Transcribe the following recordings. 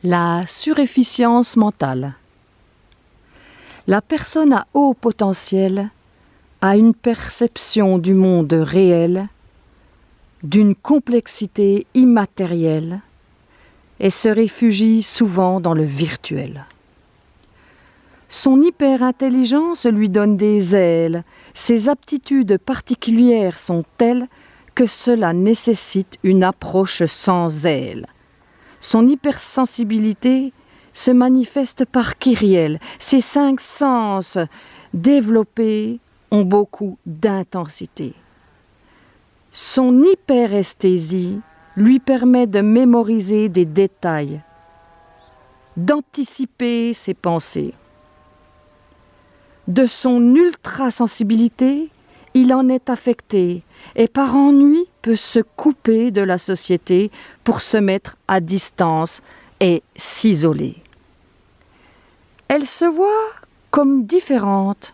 La surefficience mentale. La personne à haut potentiel a une perception du monde réel, d'une complexité immatérielle, et se réfugie souvent dans le virtuel. Son hyperintelligence lui donne des ailes, ses aptitudes particulières sont telles que cela nécessite une approche sans ailes. Son hypersensibilité se manifeste par kyrielle. Ses 5 sens développés ont beaucoup d'intensité. Son hyperesthésie lui permet de mémoriser des détails, d'anticiper ses pensées. De son ultrasensibilité, il en est affecté et par ennui peut se couper de la société pour se mettre à distance et s'isoler. Elle se voit comme différente,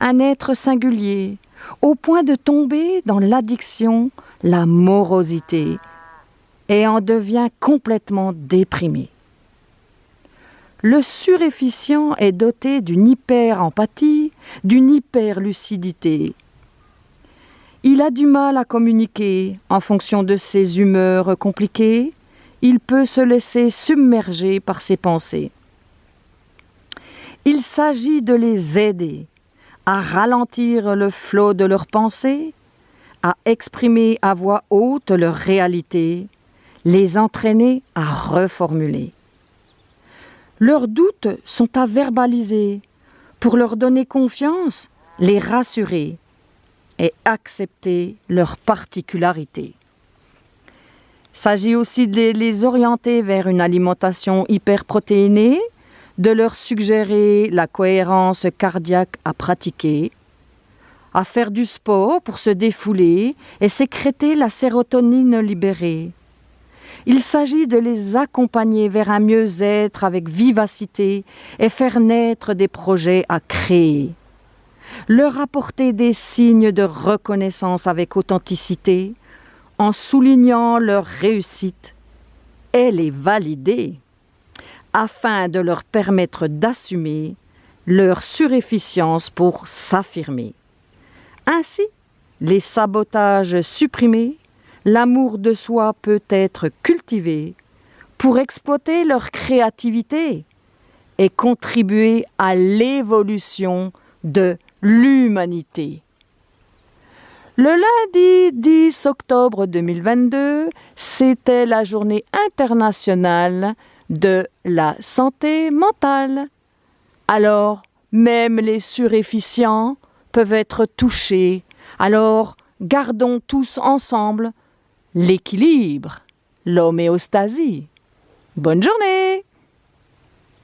un être singulier, au point de tomber dans l'addiction, la morosité, et en devient complètement déprimée. Le surefficient est doté d'une hyper-empathie, d'une hyper-lucidité. Il a du mal à communiquer en fonction de ses humeurs compliquées. Il peut se laisser submerger par ses pensées. Il s'agit de les aider à ralentir le flot de leurs pensées, à exprimer à voix haute leur réalité, les entraîner à reformuler. Leurs doutes sont à verbaliser pour leur donner confiance, les rassurer et accepter leurs particularités. Il s'agit aussi de les orienter vers une alimentation hyperprotéinée, de leur suggérer la cohérence cardiaque à pratiquer, à faire du sport pour se défouler et sécréter la sérotonine libérée. Il s'agit de les accompagner vers un mieux-être avec vivacité et faire naître des projets à créer. Leur apporter des signes de reconnaissance avec authenticité, en soulignant leur réussite et les valider, afin de leur permettre d'assumer leur surefficience pour s'affirmer. Ainsi, les sabotages supprimés, l'amour de soi peut être cultivé pour exploiter leur créativité et contribuer à l'évolution de l'humanité. Le lundi 10 octobre 2022, c'était la journée internationale de la santé mentale. Alors, même les surefficients peuvent être touchés. Alors, gardons tous ensemble l'équilibre, l'homéostasie. Bonne journée!